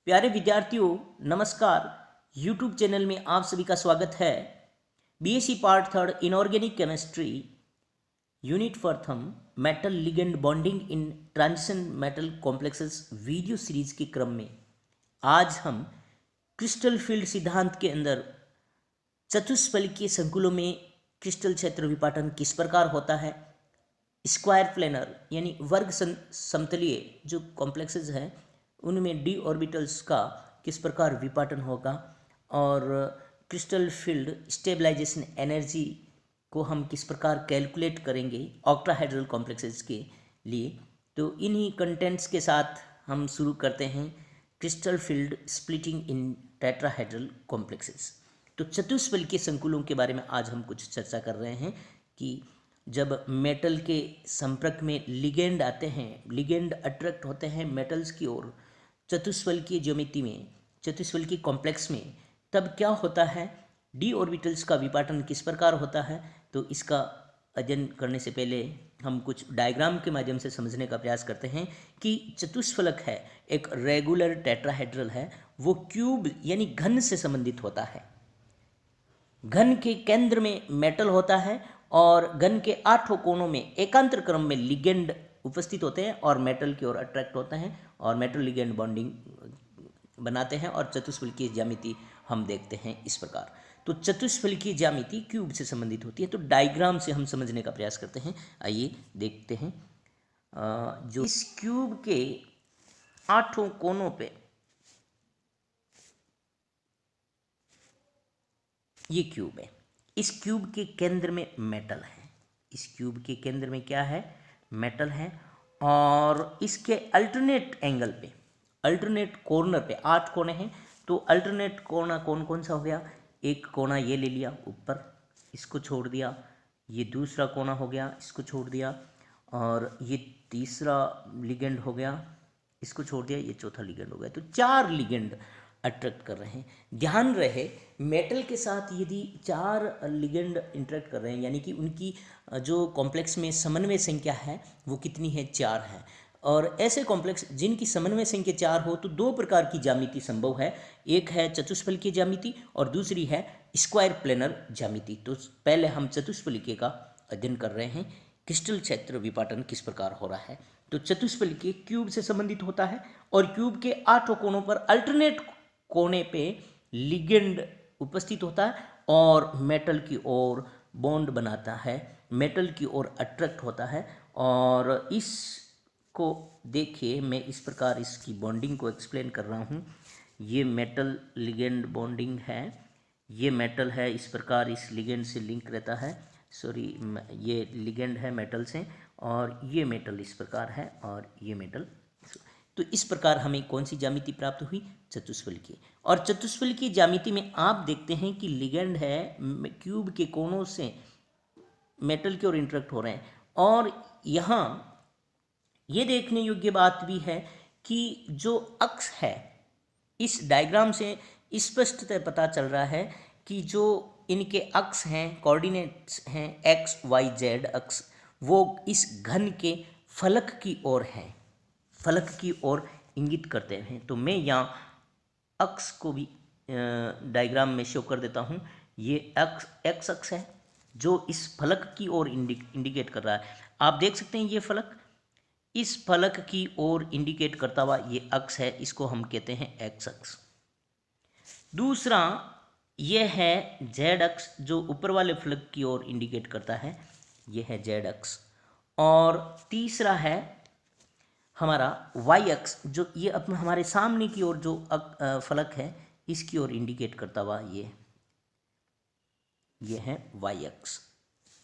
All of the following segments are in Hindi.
प्यारे विद्यार्थियों, नमस्कार। YouTube चैनल में आप सभी का स्वागत है। BSc part third inorganic chemistry unit प्रथम metal ligand bonding in transition metal complexes video series के क्रम में आज हम क्रिस्टल फील्ड सिद्धांत के अंदर चतुष्फलकीय संकुलों में क्रिस्टल क्षेत्र विपाटन किस प्रकार होता है, स्क्वायर प्लेनर यानी वर्ग समतलीय जो कॉम्प्लेक्सेस हैं उनमें डी ऑर्बिटल्स का किस प्रकार विपाटन होगा और क्रिस्टल फील्ड स्टेबलाइजेशन एनर्जी को हम किस प्रकार कैलकुलेट करेंगे ऑक्टाहेड्रल कॉम्प्लेक्सेस के लिए। तो इन्हीं कंटेंट्स के साथ हम शुरू करते हैं क्रिस्टल फील्ड स्प्लिटिंग इन टेट्राहेड्रल कॉम्प्लेक्सेस। तो चतुष्फलकीय संकुलों के बारे में आज हम कुछ चर्चा कर रहे हैं कि जब मेटल के संपर्क में लिगेंड आते हैं, लिगेंड अट्रैक्ट होते हैं मेटल्स की ओर चतुष्फलकीय ज्योमेट्री में, चतुष्फलकीय कॉम्प्लेक्स में, तब क्या होता है, डी ऑर्बिटल्स का विपाटन किस प्रकार होता है। तो इसका अध्ययन करने से पहले हम कुछ डायग्राम के माध्यम से समझने का प्रयास करते हैं कि चतुष्फलक है एक रेगुलर टेट्राहेड्रल है, वो क्यूब यानी घन से संबंधित होता है। घन के केंद्र में मेटल होता है और घन के 8 कोनों में एकांतर क्रम में लिगेंड उपस्थित होते हैं और मेटल की ओर अट्रैक्ट होते हैं और मेटल लिगेंड बॉन्डिंग बनाते हैं और चतुष्फलकीय ज्यामिति हम देखते हैं इस प्रकार। तो चतुष्फलकीय ज्यामिति क्यूब से संबंधित होती है। तो डायग्राम से हम समझने का प्रयास करते हैं। आइए देखते हैं। जो इस क्यूब के 8 कोनों पे ये क्यूब है, इस क्यूब के केंद्र में मेटल है, इस क्यूब के केंद्र में क्या है, मेटल है और इसके अल्टरनेट एंगल पे, अल्टरनेट कॉर्नर पे 8 कोने हैं। तो अल्टरनेट कोना कौन कौन सा हो गया, एक कोना ये ले लिया ऊपर, इसको छोड़ दिया, ये दूसरा कोना हो गया, इसको छोड़ दिया, और ये तीसरा लिगेंड हो गया, इसको छोड़ दिया, ये चौथा लिगेंड हो गया। तो 4 लिगेंड अट्रैक्ट कर रहे हैं। ध्यान रहे मेटल के साथ यदि 4 लिगेंड इंटरेक्ट कर रहे हैं यानी कि उनकी जो कॉम्प्लेक्स में समन्वय संख्या है वो कितनी है, 4 है। और ऐसे कॉम्प्लेक्स जिनकी समन्वय संख्या 4 हो तो 2 प्रकार की ज्यामिति संभव है, एक है चतुष्फलकीय ज्यामिति और दूसरी है स्क्वायर प्लेनर ज्यामिति। तो पहले हम चतुष्फलकीय का अध्ययन कर रहे हैं, क्रिस्टल क्षेत्र विपाटन किस प्रकार हो रहा है। तो चतुष्फलकीय क्यूब से संबंधित होता है और क्यूब के 8 कोनों पर अल्टरनेट कोने पे लिगेंड उपस्थित होता है और मेटल की ओर बॉन्ड बनाता है, मेटल की ओर अट्रैक्ट होता है। और इसको देखिए, मैं इस प्रकार इसकी बॉन्डिंग को एक्सप्लेन कर रहा हूँ। ये मेटल लिगेंड बॉन्डिंग है, ये मेटल है, इस प्रकार इस लिगेंड से लिंक रहता है, सॉरी ये लिगेंड है मेटल से और ये मेटल इस प्रकार है और ये मेटल। तो इस प्रकार हमें कौन सी ज्यामिति प्राप्त हुई, चतुष्फलकीय। और चतुष्फलकीय ज्यामिति में आप देखते हैं कि लिगेंड है क्यूब के कोनों से मेटल की ओर इंटरेक्ट हो रहे हैं। और यहाँ ये देखने योग्य बात भी है कि जो अक्ष है, इस डायग्राम से स्पष्टतः पता चल रहा है कि जो इनके अक्ष हैं, कोऑर्डिनेट्स हैं एक्स वाई जेड अक्ष, वो इस घन के फलक की ओर हैं, फलक की ओर इंगित करते हैं। तो मैं यहाँ अक्ष को भी डायग्राम में शो कर देता हूँ। ये एक्स अक्ष है जो इस फलक की ओर इंडिकेट कर रहा है। आप देख सकते हैं ये फलक इस फलक की ओर इंडिकेट करता हुआ ये अक्ष है, इसको हम कहते हैं एक्स अक्ष। दूसरा ये है जेड अक्ष जो ऊपर वाले फलक की ओर इंडिकेट करता है, ये है जेड अक्ष। और तीसरा है हमारा वाई अक्ष जो ये अपने हमारे सामने की ओर जो फलक है इसकी ओर इंडिकेट करता हुआ ये है वाई अक्ष।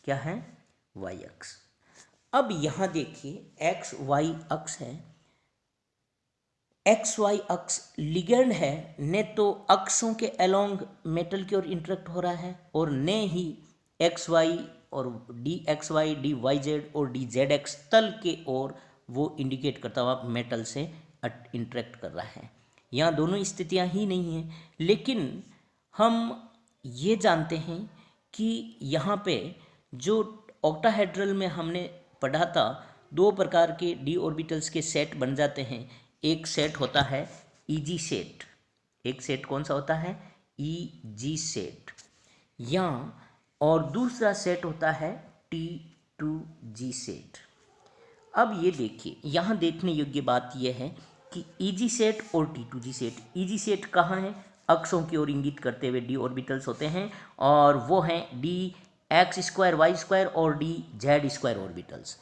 क्या है, वाई अक्ष। अब यहाँ देखिए एक्स वाई अक्ष है, एक्स वाई अक्ष लिगेंड है, ने तो अक्षों के अलोंग मेटल की ओर इंटरेक्ट हो रहा है और ने ही एक्स वाई और D X Y D Y Z और डी जेड एक्स तल के ओर वो इंडिकेट करता हुआ मेटल से इंटरेक्ट कर रहा है। यहाँ दोनों स्थितियाँ ही नहीं हैं, लेकिन हम ये जानते हैं कि यहाँ पे जो ऑक्टाहेड्रल में हमने पढ़ा था 2 प्रकार के डी ऑर्बिटल्स के सेट बन जाते हैं। एक सेट होता है ईजी सेट, एक सेट कौन सा होता है, ईजी सेट, या और दूसरा सेट होता है T2G सेट। अब ये देखिए, यहाँ देखने योग्य बात यह है कि ईजी सेट और T2G सेट, ईजी सेट कहाँ है, अक्षों की ओर इंगित करते हुए डी ऑर्बिटल्स होते हैं, और वो हैं dx² y² और dz² ऑर्बिटल्स।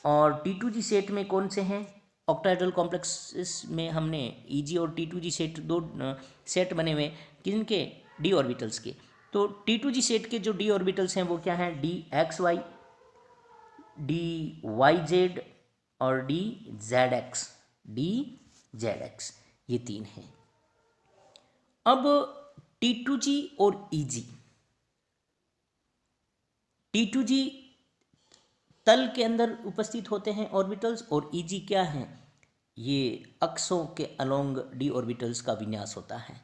और T2G सेट में कौन से हैं, ऑक्टाहेड्रल कॉम्प्लेक्सेस में हमने ईजी और T2G सेट दो सेट बने हुए किनके, डी ऑर्बिटल्स के। तो T2G सेट के जो डी ऑर्बिटल्स हैं वो क्या हैं, dxy, dyz और dzx, ये तीन हैं। अब T2G और EG, T2G तल के अंदर उपस्थित होते हैं ऑर्बिटल्स, और EG क्या हैं, ये अक्षों के अलोंग डी ऑर्बिटल्स का विन्यास होता है।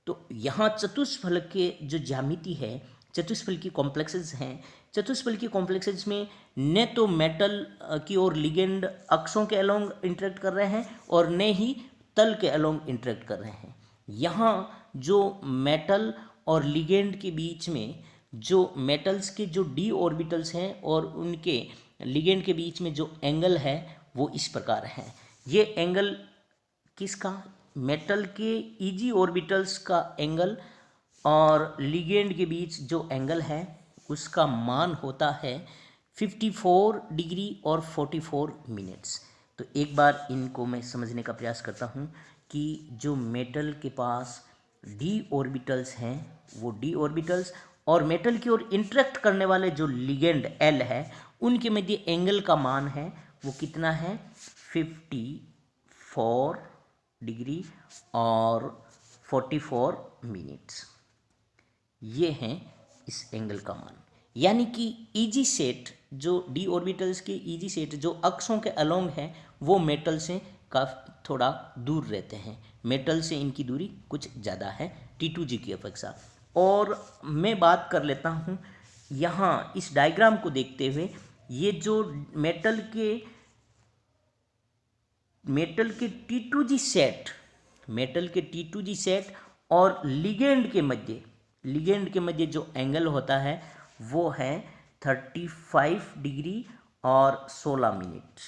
तो यहाँ चतुष्फलक के जो ज्यामिति है, चतुष्फल की कॉम्प्लेक्सेस हैं, चतुष्फल की कॉम्प्लेक्सेस में न तो मेटल की ओर लिगेंड अक्षों के अलोंग इंटरेक्ट कर रहे हैं और न ही तल के अलोंग इंटरेक्ट कर रहे हैं। यहाँ जो मेटल और लिगेंड के बीच में जो मेटल्स के जो डी ऑर्बिटल्स हैं और उनके लिगेंड के बीच में जो एंगल है वो इस प्रकार है। ये एंगल किसका, मेटल के ईजी ऑर्बिटल्स का एंगल और लिगेंड के बीच जो एंगल है उसका मान होता है 54 डिग्री और 44 मिनट्स। तो एक बार इनको मैं समझने का प्रयास करता हूँ कि जो मेटल के पास डी ऑर्बिटल्स हैं वो डी ऑर्बिटल्स और मेटल की ओर इंटरेक्ट करने वाले जो लिगेंड एल है उनके मध्य एंगल का मान है वो कितना है, 54 डिग्री और 44 मिनट्स। ये हैं इस एंगल का मान। यानी कि ईजी सेट जो डी ऑर्बिटल्स के ईजी सेट जो अक्षों के अलोंग हैं वो मेटल से काफ़ी थोड़ा दूर रहते हैं, मेटल से इनकी दूरी कुछ ज़्यादा है T2G की अपेक्षा। और मैं बात कर लेता हूँ यहाँ इस डायग्राम को देखते हुए, ये जो मेटल के T2G सेट और लिगेंड के मध्य जो एंगल होता है वो है 35 डिग्री और 16 मिनट,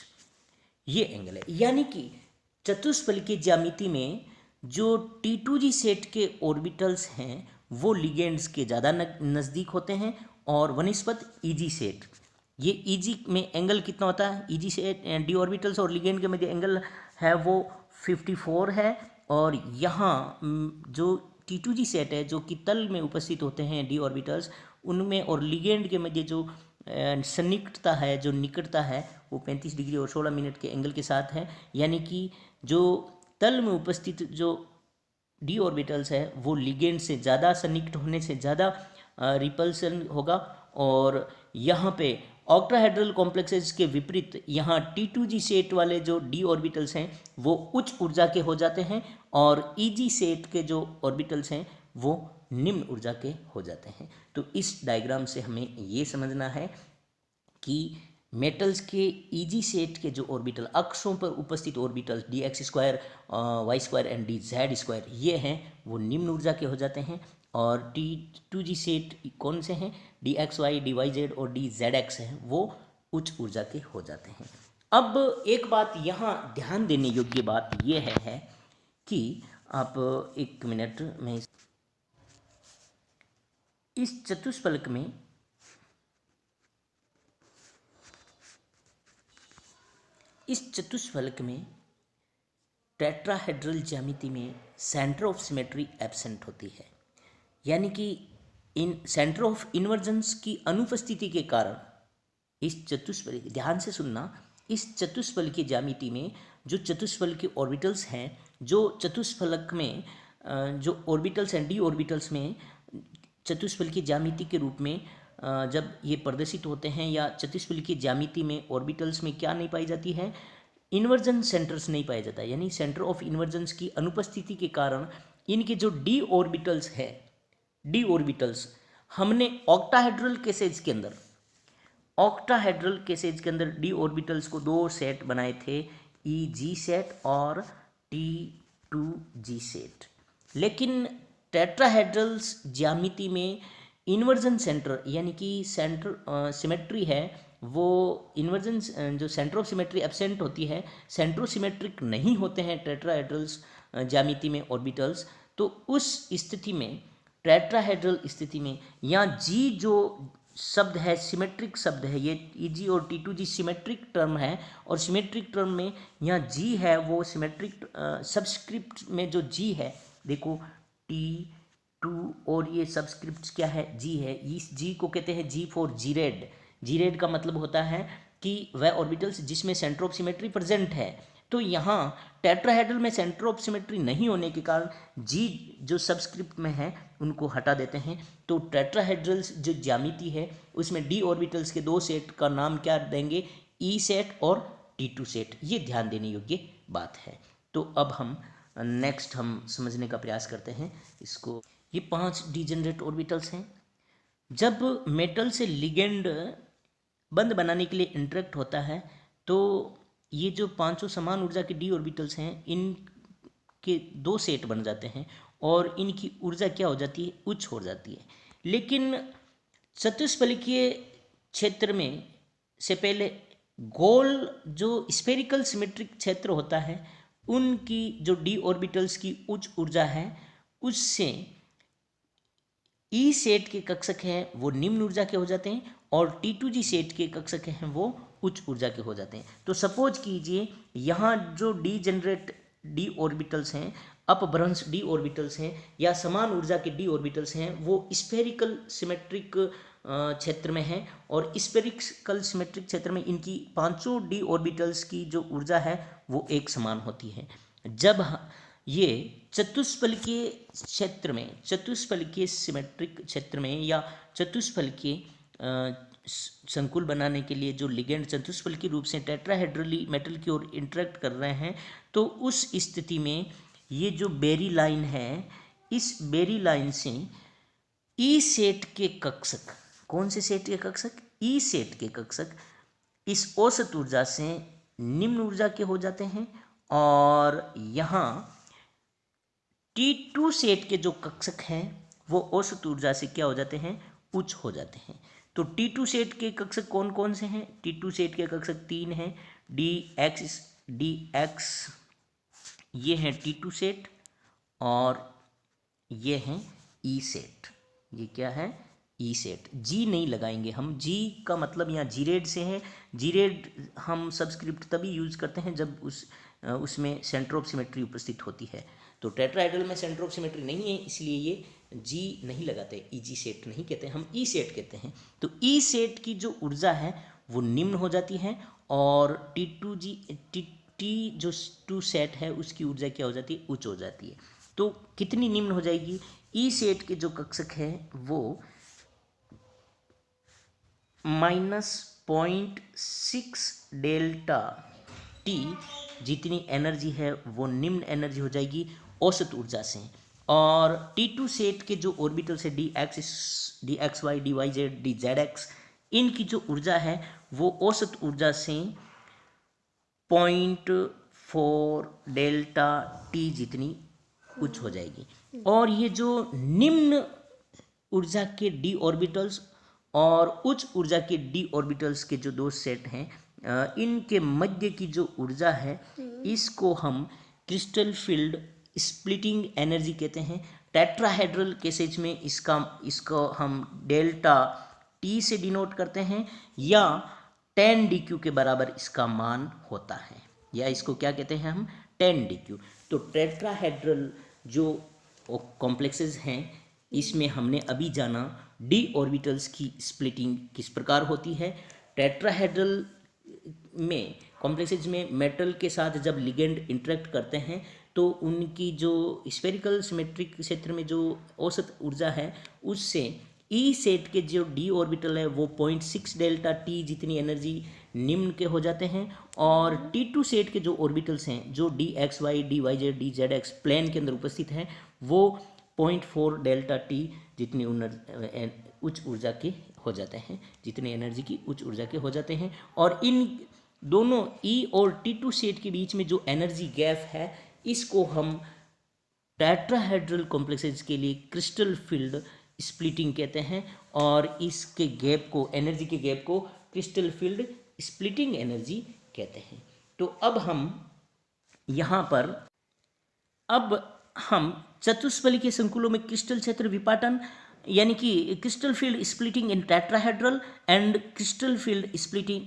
ये एंगल है। यानी कि चतुष्फल की ज्यामिति में जो T2G सेट के ऑर्बिटल्स हैं वो लिगेंड्स के ज़्यादा नज़दीक होते हैं, और वनिस्पत ईजी सेट, ये ईजी में एंगल कितना होता है, ईजी सेट डी ऑर्बिटल्स और लिगेंड के मध्य एंगल है वो 54 है। और यहाँ जो T2G सेट है जो कि तल में उपस्थित होते हैं डी ऑर्बिटल्स, उनमें और लिगेंड के मध्य जो सन्निकटता है, जो निकटता है वो 35 डिग्री और 16 मिनट के एंगल के साथ है। यानी कि जो तल में उपस्थित जो डी ऑर्बिटल्स है वो लिगेंड से ज़्यादा सन्निकट होने से ज़्यादा रिपल्सन होगा, और यहाँ पे ऑक्टाहेड्रल कॉम्प्लेक्सेस के विपरीत यहाँ T2G सेट वाले जो डी ऑर्बिटल्स हैं वो उच्च ऊर्जा के हो जाते हैं, और ईजी सेट के जो ऑर्बिटल्स हैं वो निम्न ऊर्जा के हो जाते हैं। तो इस डायग्राम से हमें ये समझना है कि मेटल्स के ईजी सेट के जो ऑर्बिटल अक्षों पर उपस्थित orbitals dx² y² and dz², ये हैं वो निम्न ऊर्जा के हो जाते हैं, और T2G सेट कौन से हैं, dxy dyz और dzx हैं वो उच्च ऊर्जा के हो जाते हैं। अब एक बात यहाँ ध्यान देने योग्य बात ये है कि आप एक मिनट में इस चतुष्फलक में टेट्राहेड्रल ज्यामिति में सेंटर ऑफ सिमेट्री एब्सेंट होती है। यानी कि इन सेंटर ऑफ इन्वर्जेंस की अनुपस्थिति के कारण इस चतुष्फल, ध्यान से सुनना, इस चतुष्फल की ज्यामिति में जो चतुष्फल के ऑर्बिटल्स हैं, जो चतुष्फलक में जो ऑर्बिटल्स हैं डी ऑर्बिटल्स में चतुष्फल की ज्यामिति के रूप में जब ये प्रदर्शित होते हैं, या चतुष्फल की ज्यामिति में ऑर्बिटल्स में क्या नहीं पाई जाती है, इन्वर्जन सेंटर्स नहीं पाया जाता। यानी सेंटर ऑफ इन्वर्जेंस की अनुपस्थिति के कारण इनके जो डी ऑर्बिटल्स है, डी ऑर्बिटल्स हमने ऑक्टाहेड्रल केसेज के अंदर डी ऑर्बिटल्स को दो सेट बनाए थे, ईजी सेट और T2G T2G सेट। लेकिन टेट्राहेड्रल्स ज्यामिति में इन्वर्जन सेंटर यानी कि सेंटर सिमेट्री है वो इन्वर्जन जो सेंटर ऑफ सिमेट्री एब्सेंट होती है, सेंट्रोसिमेट्रिक नहीं होते हैं टेट्राहेड्रल्स ज्यामिति में ऑर्बिटल्स। तो उस स्थिति में टेट्राहेड्रल स्थिति में या जी जो शब्द है सिमेट्रिक शब्द है, ये Eg और T2G सिमेट्रिक टर्म है और सिमेट्रिक टर्म में यहाँ जी है वो सिमेट्रिक सबस्क्रिप्ट में जो जी है, देखो T2 और ये सबस्क्रिप्ट क्या है, जी है। इस जी को कहते हैं जी फॉर जीरेड। जीरेड का मतलब होता है कि वह ऑर्बिटल्स जिसमें सेंटर ऑफ सिमेट्री प्रेजेंट है। तो यहाँ टेट्राहेड्रल में सेंटर ऑफ सिमेट्री नहीं होने के कारण जी जो सबस्क्रिप्ट में है उनको हटा देते हैं। तो टेट्राहेड्रल्स जो ज्यामिति है उसमें डी ऑर्बिटल्स के दो सेट का नाम क्या देंगे, ई सेट और T2 सेट। ये ध्यान देने योग्य बात है। तो अब हम नेक्स्ट हम समझने का प्रयास करते हैं इसको। ये 5 डिजेनरेट ऑर्बिटल्स हैं। जब मेटल से लिगेंड बंध बनाने के लिए इंटरेक्ट होता है तो ये जो 5 समान ऊर्जा के डी ऑर्बिटल्स हैं इनके 2 सेट बन जाते हैं और इनकी ऊर्जा क्या हो जाती है, उच्च हो जाती है। लेकिन चतुष्फलकीय क्षेत्र में से पहले गोल जो स्फेरिकल सिमेट्रिक क्षेत्र होता है उनकी जो डी ऑर्बिटल्स की उच्च ऊर्जा है उससे ई सेट के कक्षक हैं वो निम्न ऊर्जा के हो जाते हैं और T2G सेट के कक्षक हैं वो उच्च ऊर्जा के हो जाते हैं। तो सपोज कीजिए यहाँ जो डी जनरेट डी ऑर्बिटल्स हैं, अपभ्रंश डी ऑर्बिटल्स हैं या समान ऊर्जा के डी ऑर्बिटल्स हैं वो स्फेरिकल सिमेट्रिक क्षेत्र में हैं और स्फेरिकल सिमेट्रिक क्षेत्र में इनकी 5 डी ऑर्बिटल्स की जो ऊर्जा है वो एक समान होती है। जब ये चतुष्फलकीय क्षेत्र में, चतुष्फलकीय सिमेट्रिक क्षेत्र में या चतुष्फलकीय संकुल बनाने के लिए जो लिगेंड चतुष्फलकीय रूप से टेट्राहेड्रली मेटल की ओर इंटरेक्ट कर रहे हैं तो उस स्थिति में ये जो बेरी लाइन है, इस बेरी लाइन से ई सेट के कक्षक, कौन से सेट के कक्षक, ई सेट के कक्षक इस औसत ऊर्जा से निम्न ऊर्जा के हो जाते हैं और यहाँ T2 सेट के जो कक्षक हैं वो औसत ऊर्जा से क्या हो जाते हैं, उच्च हो जाते हैं। तो T2 सेट के कक्षक कौन कौन से हैं, T2 सेट के कक्षक 3 हैं, dx ये हैं T2 सेट और ये हैं ई सेट। ये क्या है, ई सेट। जी नहीं लगाएंगे हम, जी का मतलब यहाँ जीरेड से है। जीरेड हम सबस्क्रिप्ट तभी यूज करते हैं जब उसमें सेंटर ऑफ सिमेट्री उपस्थित होती है। तो टेट्राहेड्रल में सेंटर ऑफ सिमेट्री नहीं है इसलिए ये जी नहीं लगाते, ईजी सेट नहीं कहते, हम ई सेट कहते हैं। तो ई सेट की जो ऊर्जा है वो निम्न हो जाती है और टी जो 2 सेट है उसकी ऊर्जा क्या हो जाती है, उच्च हो जाती है। तो कितनी निम्न हो जाएगी, ई सेट के जो कक्षक है वो -0.6 डेल्टा टी जितनी एनर्जी है वो निम्न एनर्जी हो जाएगी औसत ऊर्जा से। और T2 सेट के जो ऑर्बिटल्स है dxy dyz dzx इनकी जो ऊर्जा है वो औसत ऊर्जा से 0.4 डेल्टा टी जितनी उच्च हो जाएगी। और ये जो निम्न ऊर्जा के डी ऑर्बिटल्स और उच्च ऊर्जा के डी ऑर्बिटल्स के जो 2 सेट हैं इनके मध्य की जो ऊर्जा है इसको हम क्रिस्टल फील्ड स्प्लिटिंग एनर्जी कहते हैं। टेट्राहेड्रल केसेज में इसको हम डेल्टा टी से डिनोट करते हैं या 10 DQ के बराबर इसका मान होता है, या इसको क्या कहते हैं हम, 10 DQ। तो टेट्राहेड्रल जो कॉम्प्लेक्सेस हैं इसमें हमने अभी जाना डी ऑर्बिटल्स की स्प्लिटिंग किस प्रकार होती है। टेट्राहेड्रल में कॉम्प्लेक्सेज में मेटल के साथ जब लिगेंड इंटरेक्ट करते हैं तो उनकी जो स्फेरिकल सिमेट्रिक क्षेत्र में जो औसत ऊर्जा है उससे ई सेट के जो डी ऑर्बिटल है वो 0.6 डेल्टा टी जितनी एनर्जी निम्न के हो जाते हैं और T2 सेट के जो ऑर्बिटल्स हैं जो dxy dyz dzx प्लेन के अंदर उपस्थित हैं वो 0.4 डेल्टा टी जितनी उच्च ऊर्जा के हो जाते हैं, जितनी एनर्जी की उच्च ऊर्जा के हो जाते हैं। और इन दोनों ई और T2 सेट के बीच में जो एनर्जी गैप है इसको हम टेट्राहेड्रल कॉम्प्लेक्सेज के लिए क्रिस्टल फील्ड स्प्लिटिंग कहते हैं, और इसके गैप को, एनर्जी के गैप को क्रिस्टल फील्ड स्प्लिटिंग एनर्जी कहते हैं। तो अब हम यहाँ पर चतुष्फलकीय संकुलों में क्रिस्टल क्षेत्र विपाटन यानी कि crystal field splitting in tetrahedral and crystal field splitting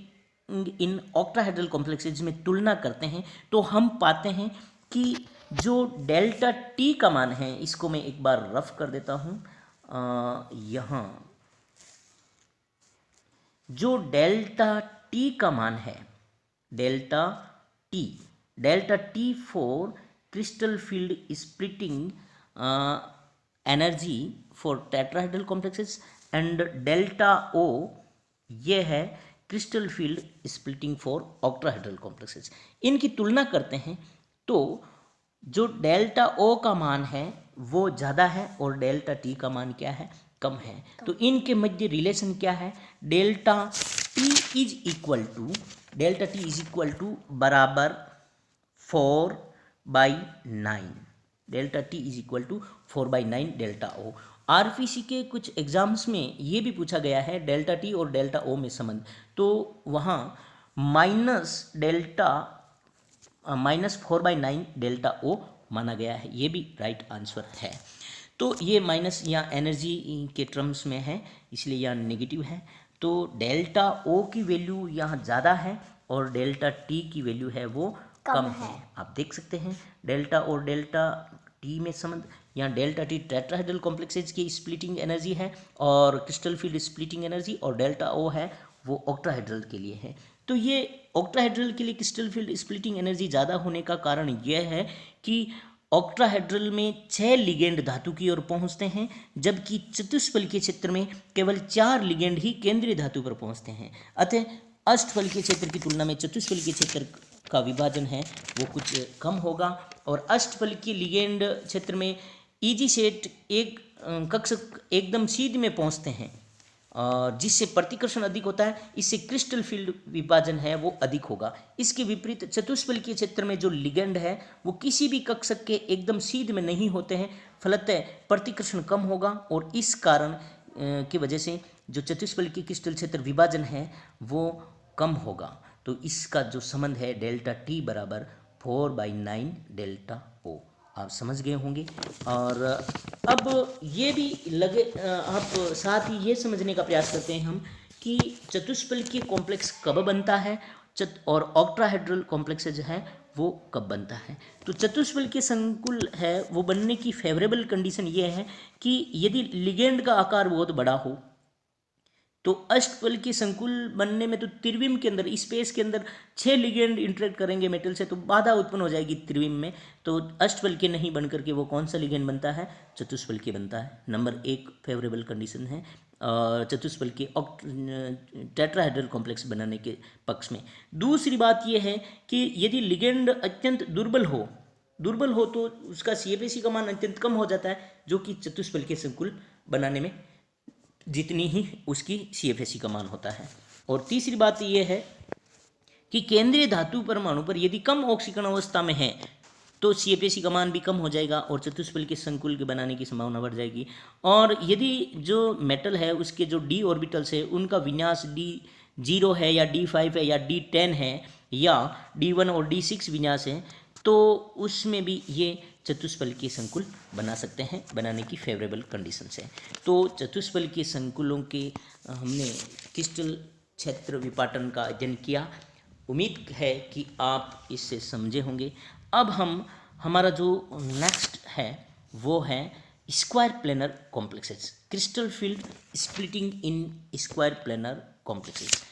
in octahedral complexes में तुलना करते हैं, तो हम पाते हैं कि जो डेल्टा टी का मान है, इसको मैं एक बार रफ कर देता हूँ। यहाँ जो डेल्टा टी का मान है, delta T for crystal field splitting energy for tetrahedral complexes and delta O ये है crystal field splitting for octahedral complexes. इनकी तुलना करते हैं तो जो डेल्टा ओ का मान है वो ज़्यादा है और डेल्टा टी का मान क्या है, कम है। तो इनके मध्य रिलेशन क्या है, delta T is equal to बराबर 4/9, delta T is equal to 4/9 delta O. RPC के कुछ एग्जाम्स में ये भी पूछा गया है डेल्टा टी और डेल्टा ओ में संबंध, तो वहाँ -4/9 डेल्टा ओ माना गया है, ये भी राइट आंसर है। तो ये माइनस यहाँ एनर्जी के टर्म्स में है, इसलिए यहाँ नेगेटिव है। तो डेल्टा ओ की वैल्यू यहाँ ज़्यादा है और डेल्टा टी की वैल्यू है वो कम है। आप देख सकते हैं डेल्टा और डेल्टा टी में संबंध। यहाँ डेल्टा टी टेट्राहेड्रल कॉम्प्लेक्सेज की स्प्लिटिंग एनर्जी है और क्रिस्टल फील्ड स्प्लिटिंग एनर्जी, और डेल्टा ओ है वो ऑक्टाहेड्रल के लिए है। तो ये ऑक्टाहेड्रल के लिए क्रिस्टल फील्ड स्प्लिटिंग एनर्जी ज़्यादा होने का कारण यह है कि ऑक्टाहेड्रल में 6 लिगेंड धातु की ओर पहुंचते हैं, जबकि चतुष्फलकीय क्षेत्र में केवल 4 लिगेंड ही केंद्रीय धातु पर पहुंचते हैं। अतः अष्टफलकीय क्षेत्र की तुलना में चतुष्फलकीय क्षेत्र का विभाजन है वो कुछ कम होगा, और अष्टफलकीय लिगेंड क्षेत्र में ईजी सेट एक कक्षक एकदम सीध में पहुंचते हैं, जिससे प्रतिकर्षण अधिक होता है, इससे क्रिस्टल फील्ड विभाजन है वो अधिक होगा। इसके विपरीत चतुष्फलकीय क्षेत्र में जो लिगेंड है वो किसी भी कक्षक के एकदम सीध में नहीं होते हैं, फलतः प्रतिकर्षण कम होगा, और इस कारण की वजह से जो चतुष्फलकीय क्रिस्टल क्षेत्र विभाजन है वो कम होगा। तो इसका जो संबंध है डेल्टा टी बराबर 4/9 डेल्टा ओ, आप समझ गए होंगे। और अब ये भी आप साथ ही ये समझने का प्रयास करते हैं हम कि चतुष्फलकीय कॉम्प्लेक्स कब बनता है और ऑक्टाहेड्रल कॉम्प्लेक्स जो है वो कब बनता है। तो चतुष्फलकीय संकुल है वो बनने की फेवरेबल कंडीशन ये है कि यदि लिगेंड का आकार बहुत बड़ा हो, तो अष्टफलकीय संकुल बनने में तो त्रिविम के अंदर, स्पेस के अंदर 6 लिगेंड इंटरेक्ट करेंगे मेटल से, तो बाधा उत्पन्न हो जाएगी त्रिविम में। तो अष्टफलकीय नहीं बन करके वो कौन सा लिगेंड बनता है, चतुष्फलकीय बनता है। नंबर 1 फेवरेबल कंडीशन है चतुष्फलकीय टेट्राहेड्रल कॉम्प्लेक्स बनाने के पक्ष में। दूसरी बात यह है कि यदि लिगेंड अत्यंत दुर्बल हो तो उसका CFAC का मान अत्यंत कम हो जाता है, जो कि चतुष्फलकीय संकुल बनाने में जितनी ही उसकी CFAC का मान होता है। और तीसरी बात यह है कि केंद्रीय धातु परमाणु पर यदि कम ऑक्सीकरण अवस्था में है तो CFAC का मान भी कम हो जाएगा और चतुष्फलकीय संकुल के बनाने की संभावना बढ़ जाएगी। और यदि जो मेटल है उसके जो d ऑर्बिटल्स है उनका विन्यास D0 है या D5 है या D10 है या D1 और D6 विन्यास है, तो उसमें भी ये चतुष्फलकीय संकुल बना सकते हैं, बनाने की फेवरेबल कंडीशंस है। तो चतुष्फलकीय संकुलों के हमने क्रिस्टल क्षेत्र विपाटन का अध्ययन किया। उम्मीद है कि आप इससे समझे होंगे। अब हमारा जो नेक्स्ट है वो है square planar complexes, crystal field splitting in square planar complexes.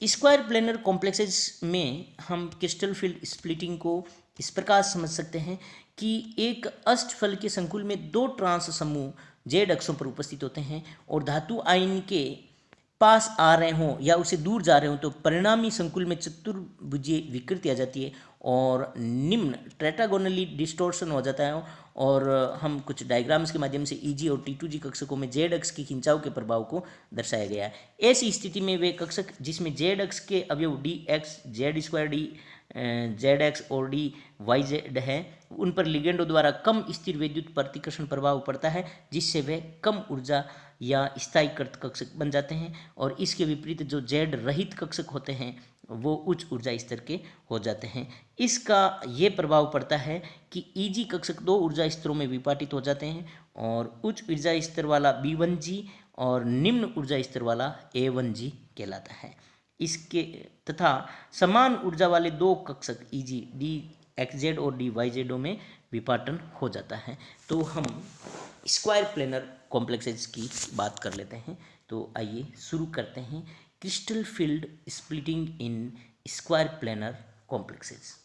Square planar complexes में हम क्रिस्टल फील्ड स्प्लिटिंग को इस प्रकार समझ सकते हैं कि एक अष्टफलकीय संकुल में 2 ट्रांस समूह जेड अक्षों पर उपस्थित होते हैं और धातु आयन के पास आ रहे हों या उसे दूर जा रहे हों, तो परिणामी संकुल में चतुर्भुजीय विकृति आ जाती है और निम्न टेट्रागोनली डिस्टोर्शन हो जाता है। और हम कुछ डायग्राम्स के माध्यम से EG और T2G कक्षकों में जेड अक्ष के खिंचाव के प्रभाव को दर्शाया गया है। ऐसी स्थिति में वे कक्षक जिसमें जेड अक्ष के अवयव DX, Z2D जेड एक्स और डी वाई जेड है, उन पर लिगेंडों द्वारा कम स्थिर विद्युत प्रतिकर्षण प्रभाव पड़ता है, जिससे वे कम ऊर्जा या स्थायीकृत कक्षक बन जाते हैं। और इसके विपरीत जो जेड रहित कक्षक होते हैं वो उच्च ऊर्जा स्तर के हो जाते हैं। इसका ये प्रभाव पड़ता है कि ईजी कक्षक दो ऊर्जा स्तरों में विभाजित हो जाते हैं, और उच्च ऊर्जा स्तर वाला B1G और निम्न ऊर्जा स्तर वाला A1G कहलाता है। इसके तथा समान ऊर्जा वाले दो कक्षक ईजी DXZ और DYZ में विपाटन हो जाता है। तो हम स्क्वायर प्लेनर कॉम्प्लेक्सेस की बात कर लेते हैं। तो आइए शुरू करते हैं। Crystal field splitting in square planar complexes.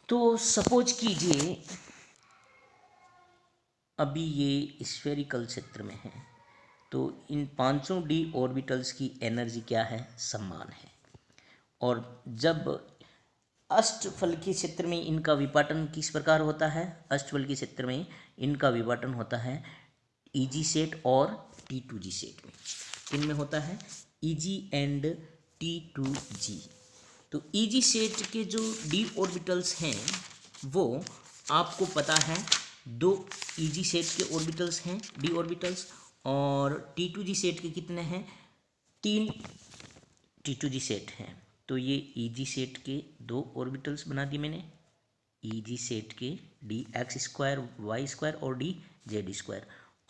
तो सपोज कीजिए अभी ये स्फेरिकल क्षेत्र में है, तो इन पांचों डी ऑर्बिटल्स की एनर्जी क्या है, समान है। और जब अष्टफलकीय क्षेत्र में इनका विपाटन किस प्रकार होता है, अष्टफलकीय क्षेत्र में इनका विपाटन होता है ईजी सेट और T2G सेट में। इनमें होता है ईजी एंड T2G। तो ईजी सेट के जो डी ऑर्बिटल्स हैं वो आपको पता है दो ईजी सेट के ऑर्बिटल्स हैं, डी ऑर्बिटल्स, और T2G सेट के कितने हैं, 3 T2G सेट हैं। तो ये ईजी सेट के दो ऑर्बिटल्स बना दिए मैंने, ईजी सेट के DX² Y² और DZ²,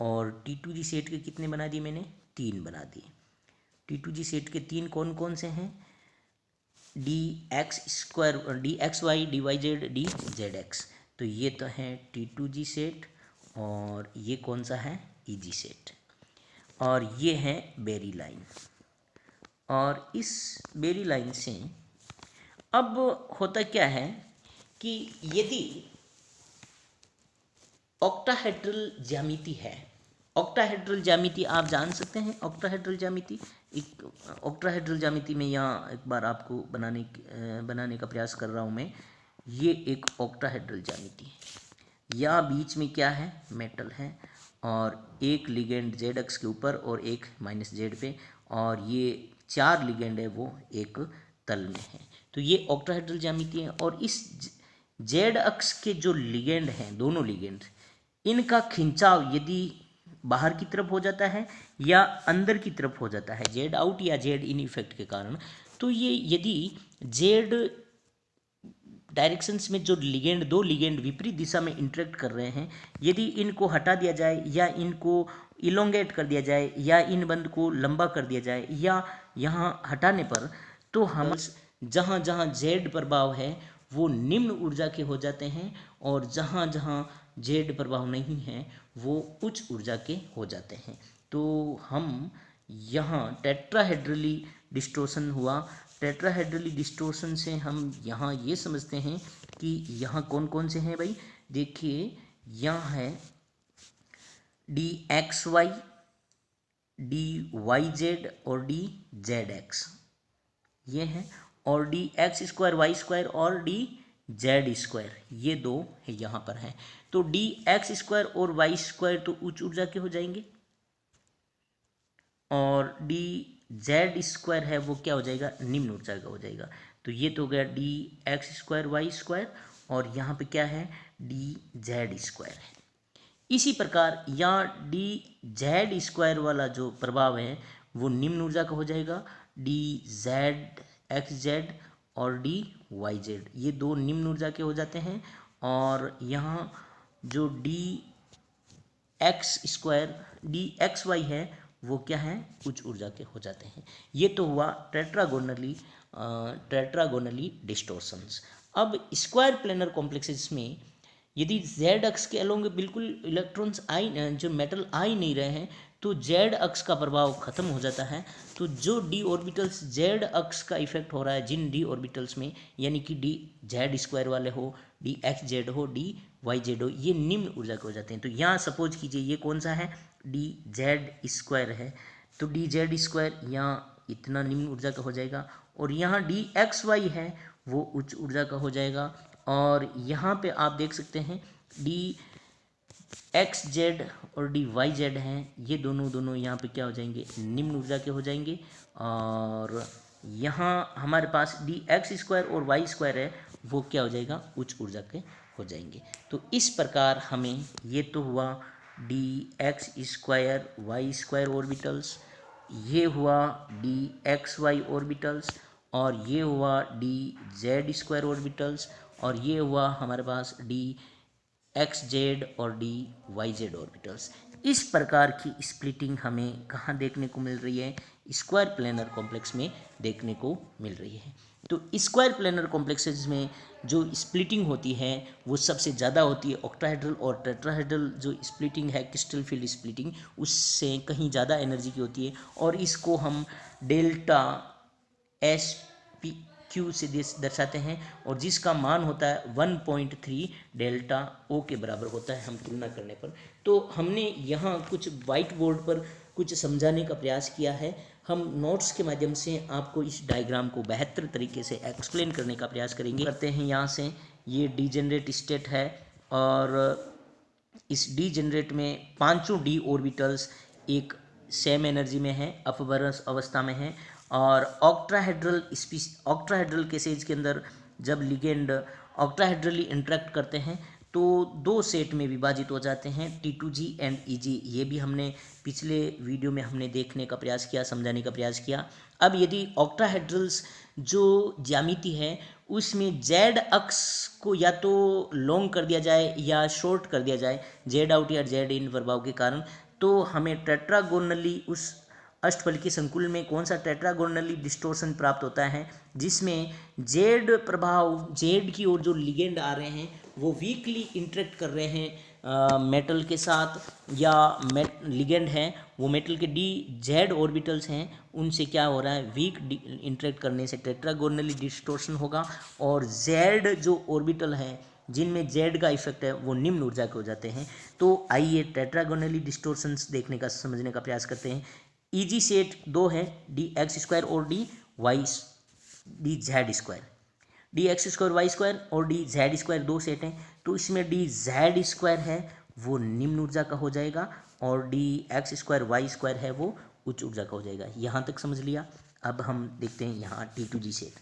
और T2G सेट के कितने बना दिए मैंने, 3 बना दिए। T2G सेट के 3 कौन कौन से हैं, DX² DXY DYZ DZX। तो ये तो है T2G सेट, और ये कौन सा है, ईजी सेट, और ये है बेरी लाइन। और इस बेरी लाइन से अब होता क्या है कि यदि ऑक्टाहेड्रल ज्यामिति है, ऑक्टाहेड्रल ज्यामिति आप जान सकते हैं, ऑक्टाहेड्रल ज्यामिति, एक ऑक्टाहेड्रल ज्यामिति में यहाँ एक बार आपको बनाने का प्रयास कर रहा हूँ मैं। ये एक ऑक्टाहेड्रल ज्यामिति है, यहाँ बीच में क्या है, मेटल है, और एक लिगेंड जेड अक्ष के ऊपर और एक -Z पे, और ये 4 लिगेंड है वो एक तल में है। तो ये ऑक्टाहेड्रल ज्यामिति है। और इस जेड अक्ष के जो लिगेंड हैं, दोनों लिगेंड, इनका खिंचाव यदि बाहर की तरफ हो जाता है या अंदर की तरफ हो जाता है, जेड आउट या जेड इन इफेक्ट के कारण, तो ये यदि जेड डायरेक्शंस में जो लिगेंड, दो लिगेंड विपरीत दिशा में इंटरेक्ट कर रहे हैं, यदि इनको हटा दिया जाए या इनको इलोंगेट कर दिया जाए या इन बंद को लंबा कर दिया जाए या यहाँ हटाने पर, तो हम जहाँ जहाँ जेड प्रभाव है वो निम्न ऊर्जा के हो जाते हैं, और जहाँ जहाँ जेड प्रभाव नहीं है वो उच्च ऊर्जा के हो जाते हैं। तो हम यहाँ टेट्राहेड्रली डिस्टोर्शन हुआ। टेट्राहेड्रली डिस्टोर्शन से हम यहाँ ये समझते हैं कि यहाँ कौन कौन से हैं भाई, देखिए यहाँ है DXY DYZ और DZX, ये हैं, और DX² Y² और DZ², ये दो है यहाँ पर हैं। तो DX² और Y² तो उच्च ऊर्जा के हो जाएंगे, और DZ² है वो क्या हो जाएगा, निम्न ऊर्जा का हो जाएगा। तो ये तो हो गया DX² Y², और यहाँ पे क्या है, DZ² है। इसी प्रकार यहाँ DZ² वाला जो प्रभाव है वो निम्न ऊर्जा का हो जाएगा, DZXZ और DYZ, ये दो निम्न ऊर्जा के हो जाते हैं। और यहाँ जो DXY है वो क्या है, उच्च ऊर्जा के हो जाते हैं। ये तो हुआ टेट्रागोनली डिस्टोर्शंस। अब स्क्वायर प्लेनर कॉम्प्लेक्सेस में यदि जेड अक्ष के अलोंग बिल्कुल इलेक्ट्रॉन्स जो मेटल आ ही नहीं रहे हैं, तो जेड अक्ष का प्रभाव खत्म हो जाता है। तो जो डी ऑर्बिटल्स जेड अक्ष का इफेक्ट हो रहा है जिन डी ऑर्बिटल्स में, यानी कि DZ² वाले हो, DXZ हो, DYZ हो, ये निम्न ऊर्जा के हो जाते हैं। तो यहाँ सपोज कीजिए ये कौन सा है, DZ² है, तो DZ² यहाँ इतना निम्न ऊर्जा का हो जाएगा, और यहाँ DXY है वो उच्च ऊर्जा का हो जाएगा। और यहाँ पे आप देख सकते हैं DXZ और DYZ हैं, ये दोनों यहाँ पे क्या हो जाएंगे, निम्न ऊर्जा के हो जाएंगे। और यहाँ हमारे पास डी एक्स स्क्वायर और वाई स्क्वायर है, वो क्या हो जाएगा, उच्च ऊर्जा के हो जाएंगे। तो इस प्रकार हमें ये तो हुआ D X square Y square orbitals, ये हुआ डी एक्स वाई ऑर्बिटल्स, और ये हुआ डी जेड स्क्वायर ऑर्बिटल्स, और ये हुआ हमारे पास डी एक्स जेड और डी वाई जेड ऑर्बिटल्स। इस प्रकार की स्प्लिटिंग हमें कहाँ देखने को मिल रही है, स्क्वायर प्लेनर कॉम्प्लेक्स में देखने को मिल रही है। तो स्क्वायर प्लेनर कॉम्प्लेक्सेस में जो स्प्लिटिंग होती है वो सबसे ज़्यादा होती है ऑक्टाहेड्रल और टेट्राहेड्रल जो स्प्लिटिंग है, क्रिस्टल फील्ड स्प्लिटिंग, उससे कहीं ज़्यादा एनर्जी की होती है, और इसको हम डेल्टा एस पी क्यू से दर्शाते हैं, और जिसका मान होता है 1.3 डेल्टा ओ के बराबर होता है हम तुलना करने पर। तो हमने यहाँ कुछ वाइट बोर्ड पर कुछ समझाने का प्रयास किया है। हम नोट्स के माध्यम से आपको इस डायग्राम को बेहतर तरीके से एक्सप्लेन करने का प्रयास करेंगे। करते हैं यहाँ से, ये डीजेनरेट स्टेट है, और इस डीजेनरेट में पांचों डी ऑर्बिटल्स एक सेम एनर्जी में है, अपभ्रंश अवस्था में है, और ऑक्ट्राहेड्रल केसेज के अंदर जब लिगेंड ऑक्ट्राहेड्रली इंटरेक्ट करते हैं तो दो सेट में विभाजित हो जाते हैं, T2G एंड EG। ये भी हमने पिछले वीडियो में हमने देखने का प्रयास किया, समझाने का प्रयास किया। अब यदि ऑक्टाहेड्रल्स जो ज्यामिति है उसमें जेड अक्ष को या तो लॉन्ग कर दिया जाए या शॉर्ट कर दिया जाए, जेड आउट या जेड इन प्रभाव के कारण, तो हमें टेट्रागोनली उस अष्टफलकीय संकुल में कौन सा टेट्रागोनली डिस्टोर्शन प्राप्त होता है, जिसमें जेड प्रभाव, जेड की ओर जो लिगेंड आ रहे हैं वो वीकली इंटरेक्ट कर रहे हैं मेटल के साथ, या लिगेंड हैं वो मेटल के डी जेड ऑर्बिटल्स हैं, उनसे क्या हो रहा है, वीक इंटरेक्ट करने से टेट्रागोनली डिस्टोर्शन होगा, और जेड जो ऑर्बिटल हैं जिनमें जेड का इफेक्ट है वो निम्न ऊर्जा के हो जाते हैं। तो आइए टेट्रागोनली डिस्टोर्शंस देखने का, समझने का प्रयास करते हैं। ईजी सेट दो है, डी एक्स स्क्वायर और D Z square. D X square Y square और डी जेड स्क्वायर दो सेट हैं, तो इसमें डी जेड स्क्वायर है वो निम्न ऊर्जा का हो जाएगा, और D X square Y square है वो उच्च ऊर्जा का हो जाएगा। यहाँ तक समझ लिया। अब हम देखते हैं यहाँ T2G सेट।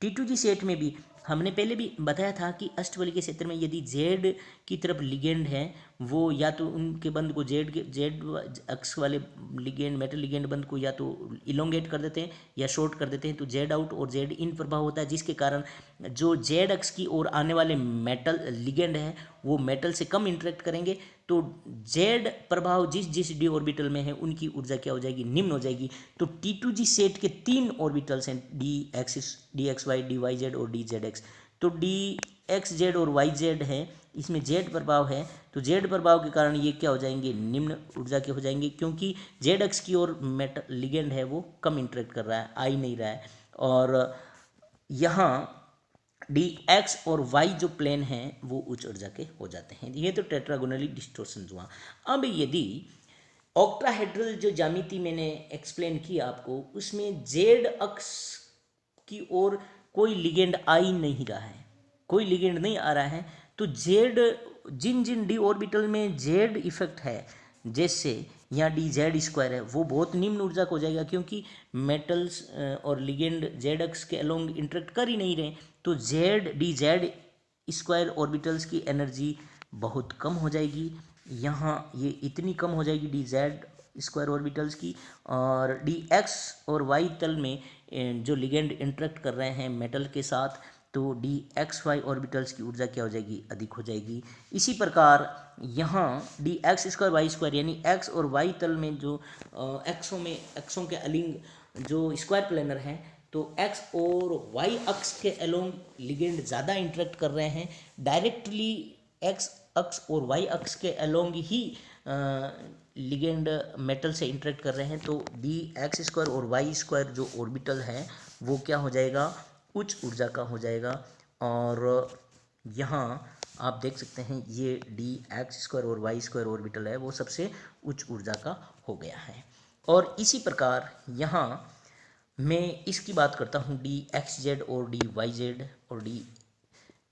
T2G सेट में भी हमने पहले भी बताया था कि अष्टवलय के क्षेत्र में यदि जेड की तरफ लिगेंड है, वो या तो उनके बंध को जेड अक्ष वाले लिगेंड, मेटल लिगेंड बंध को या तो इलोंगेट कर देते हैं या शॉर्ट कर देते हैं, तो जेड आउट और जेड इन प्रभाव होता है, जिसके कारण जो जेड अक्ष की ओर आने वाले मेटल लिगेंड हैं वो मेटल से कम इंटरेक्ट करेंगे, तो जेड प्रभाव जिस जिस डी ऑर्बिटल में है उनकी ऊर्जा क्या हो जाएगी, निम्न हो जाएगी। तो T2G सेट के तीन ऑर्बिटल्स हैं, D X Y, D Y Z और डी जेड एक्स। तो डी एक्स जेड और वाई जेड है, इसमें जेड प्रभाव है, तो जेड प्रभाव के कारण ये क्या हो जाएंगे, निम्न ऊर्जा के हो जाएंगे, क्योंकि जेड एक्स की ओर मेटल लिगेंड है वो कम इंटरेक्ट कर रहा है, आ ही नहीं रहा है। और यहाँ डी एक्स और वाई जो प्लेन हैं वो उच्च ऊर्जा के हो जाते हैं। ये तो टेट्रागोनली डिस्टोर्शन हुआ। अब यदि ऑक्टाहेड्रल जो ज्यामिति मैंने एक्सप्लेन की आपको, उसमें जेड अक्ष की ओर कोई लिगेंड आ ही नहीं रहा है, कोई लिगेंड नहीं आ रहा है, तो जेड जिन जिन डी ऑर्बिटल में जेड इफेक्ट है, जैसे यहाँ डी जेड स्क्वायर है, वो बहुत निम्न ऊर्जा का हो जाएगा, क्योंकि मेटल्स और लिगेंड जेड अक्ष के अलोंग इंटरेक्ट कर ही नहीं रहे, तो डी जेड स्क्वायर ऑर्बिटल्स की एनर्जी बहुत कम हो जाएगी। यहाँ ये इतनी कम हो जाएगी डी जेड स्क्वायर ऑर्बिटल्स की, और डी एक्स और वाई तल में जो लिगेंड इंटरेक्ट कर रहे हैं मेटल के साथ, तो डी एक्स वाई ऑर्बिटल्स की ऊर्जा क्या हो जाएगी, अधिक हो जाएगी। इसी प्रकार यहाँ D X square Y square यानी एक्स और वाई तल में जो एक्सों के अलिंग जो स्क्वायर प्लेनर हैं, तो एक्स और वाई अक्ष के अलोंग लिगेंड ज़्यादा इंटरेक्ट कर रहे हैं, डायरेक्टली एक्स अक्ष और वाई अक्ष के अलोंग ही लिगेंड मेटल से इंटरेक्ट कर रहे हैं, तो डी एक्स स्क्वायर और वाई स्क्वायर जो ऑर्बिटल है वो क्या हो जाएगा, उच्च ऊर्जा का हो जाएगा। और यहाँ आप देख सकते हैं ये डी एक्स स्क्वायर और वाई स्क्वायर ऑर्बिटल है वो सबसे उच्च ऊर्जा का हो गया है। और इसी प्रकार यहाँ मैं इसकी बात करता हूँ डी एक्स जेड और डी वाई जेड, और डी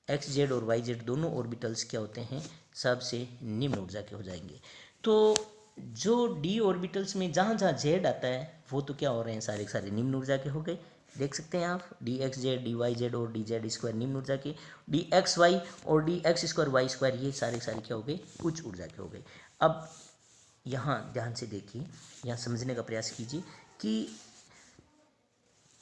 एक्स जेड और वाई जेड दोनों ऑर्बिटल्स क्या होते हैं, सबसे निम्न ऊर्जा के हो जाएंगे। तो जो डी ऑर्बिटल्स में जहाँ जहाँ जेड आता है वो तो क्या हो रहे हैं, सारे सारे निम्न ऊर्जा के हो गए, देख सकते हैं आप, D X Z, D Y Z और डी जेड स्क्वायर निम्न ऊर्जा के, डी एक्स वाई और D X square Y square ये सारे क्या हो गए, उच्च ऊर्जा के हो गए। अब यहाँ ध्यान से देखिए, यहाँ समझने का प्रयास कीजिए कि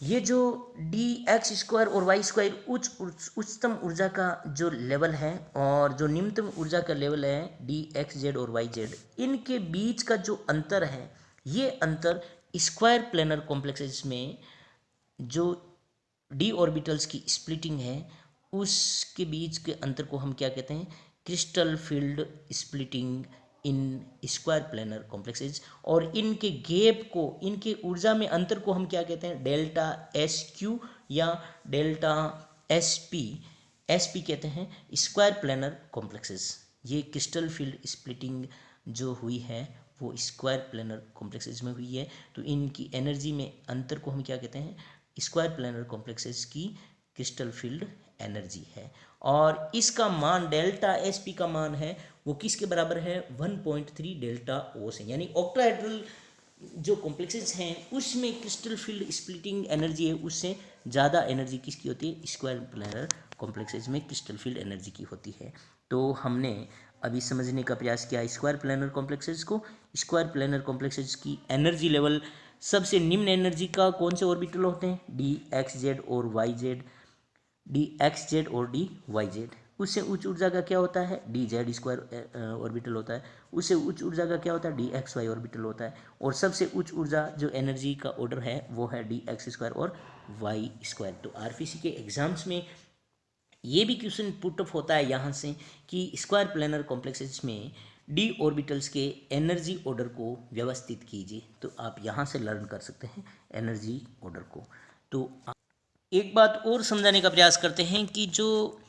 ये जो डी एक्स स्क्वायर और वाई स्क्वायर उच्चतम ऊर्जा का जो लेवल है और जो निम्नतम ऊर्जा का लेवल है डी एक्स जेड और वाई जेड, इनके बीच का जो अंतर है, ये अंतर स्क्वायर प्लेनर कॉम्प्लेक्सेस में जो डी ऑर्बिटल्स की स्प्लिटिंग है उसके बीच के अंतर को हम क्या कहते हैं, crystal field splitting in square planar complexes. और इनके गैप को, इनके ऊर्जा में अंतर को हम क्या कहते हैं, डेल्टा एस क्यू या डेल्टा एस पी कहते हैं स्क्वायर प्लेनर कॉम्प्लेक्सेज। ये क्रिस्टल फील्ड स्प्लिटिंग जो हुई है वो स्क्वायर प्लेनर कॉम्प्लेक्सेज में हुई है। तो इनकी एनर्जी में अंतर को हम क्या कहते हैं, स्क्वायर प्लेनर कॉम्प्लेक्सेज की क्रिस्टल फील्ड एनर्जी है। और इसका मान डेल्टा एस पी का मान है वो किसके बराबर है, 1.3 डेल्टा ओ से। यानी ऑक्टाहेड्रल जो कॉम्प्लेक्सेस हैं उसमें क्रिस्टल फील्ड स्प्लिटिंग एनर्जी है उससे ज़्यादा एनर्जी किसकी होती है, स्क्वायर प्लेनर कॉम्प्लेक्सेस में क्रिस्टल फील्ड एनर्जी की होती है। तो हमने अभी समझने का प्रयास किया स्क्वायर प्लेनर कॉम्प्लेक्सेस को। स्क्वायर प्लेनर कॉम्प्लेक्सेस की एनर्जी लेवल, सबसे निम्न एनर्जी का कौन से ऑर्बिटल होते हैं, डी एक्स जेड और Y Z, D X Z और डी वाई जेड। उससे उच्च ऊर्जा का क्या होता है, डी जेड स्क्वायर ऑर्बिटल होता है। उससे उच्च ऊर्जा का क्या होता है, डी एक्स वाई ऑर्बिटल होता है। और सबसे उच्च ऊर्जा जो एनर्जी का ऑर्डर है वो है डी एक्स स्क्वायर और वाई स्क्वायर। तो आरपीसी के एग्जाम्स में ये भी क्वेश्चन पुट अप होता है यहाँ से कि स्क्वायर प्लेनर कॉम्प्लेक्सेस में डी ऑर्बिटल्स के एनर्जी ऑर्डर को व्यवस्थित कीजिए। तो आप यहाँ से लर्न कर सकते हैं एनर्जी ऑर्डर को। तो एक बात और समझाने का प्रयास करते हैं कि जो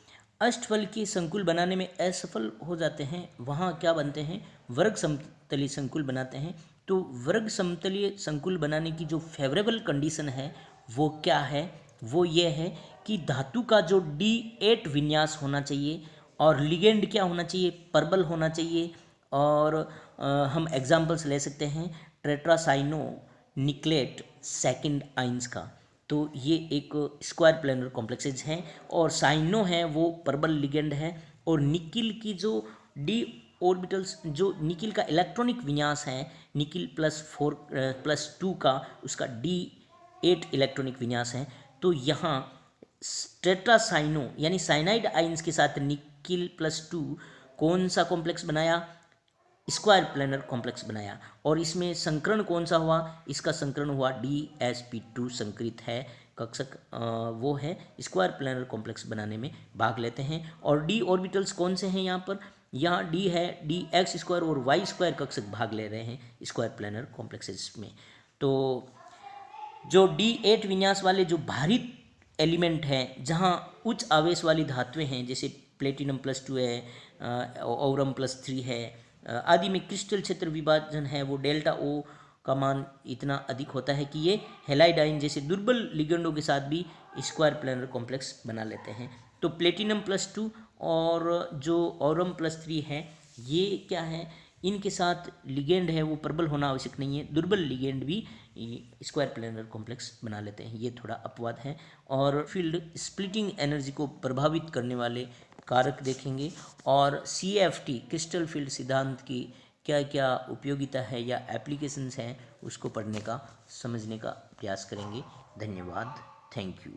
अष्टफल के संकुल बनाने में असफल हो जाते हैं वहाँ क्या बनते हैं, वर्ग समतलीय संकुल बनाते हैं। तो वर्ग समतलीय संकुल बनाने की जो फेवरेबल कंडीशन है वो क्या है, वो ये है कि धातु का जो D8 विन्यास होना चाहिए और लिगेंड क्या होना चाहिए, परबल होना चाहिए। और हम एग्जाम्पल्स ले सकते हैं टेट्रासाइनो निकलेट सेकंड आइंस का। तो ये एक स्क्वायर प्लेनर कॉम्प्लेक्सेज हैं और साइनो है वो परबल लिगेंड है। और निकिल की जो डी ऑर्बिटल्स, जो निकिल का इलेक्ट्रॉनिक विन्यास है निकिल +4+2 का, उसका D8 इलेक्ट्रॉनिक विन्यास है। तो यहाँ टेट्रासाइनो यानी साइनाइड आइंस के साथ निकिल +2 कौन सा कॉम्प्लेक्स बनाया, स्क्वायर प्लेनर कॉम्प्लेक्स बनाया। और इसमें संकरण कौन सा हुआ, इसका संकरण हुआ DsP2 संकरित है कक्षक, वो है स्क्वायर प्लेनर कॉम्प्लेक्स बनाने में भाग लेते हैं। और डी ऑर्बिटल्स कौन से हैं यहाँ पर, यहाँ डी है, डी एक्स स्क्वायर और वाई स्क्वायर कक्षक भाग ले रहे हैं स्क्वायर प्लेनर कॉम्प्लेक्सेस में। तो जो D8 विन्यास वाले जो भारित एलिमेंट हैं, जहाँ उच्च आवेश वाली धातुएं हैं, जैसे प्लेटिनम +2 है, ओरम +3 है आदि में क्रिस्टल क्षेत्र विभाजन है वो डेल्टा ओ का मान इतना अधिक होता है कि ये हेलाइडाइन जैसे दुर्बल लिगेंडों के साथ भी स्क्वायर प्लेनर कॉम्प्लेक्स बना लेते हैं। तो प्लेटिनम +2 और जो ओरम +3 है ये क्या है, इनके साथ लिगेंड है वो प्रबल होना आवश्यक नहीं है, दुर्बल लिगेंड भी स्क्वायर प्लेनर कॉम्प्लेक्स बना लेते हैं। ये थोड़ा अपवाद है। और फील्ड स्प्लिटिंग एनर्जी को प्रभावित करने वाले कारक देखेंगे और CFT क्रिस्टल फील्ड सिद्धांत की क्या क्या उपयोगिता है या एप्लीकेशंस हैं उसको पढ़ने का, समझने का प्रयास करेंगे। धन्यवाद, थैंक यू।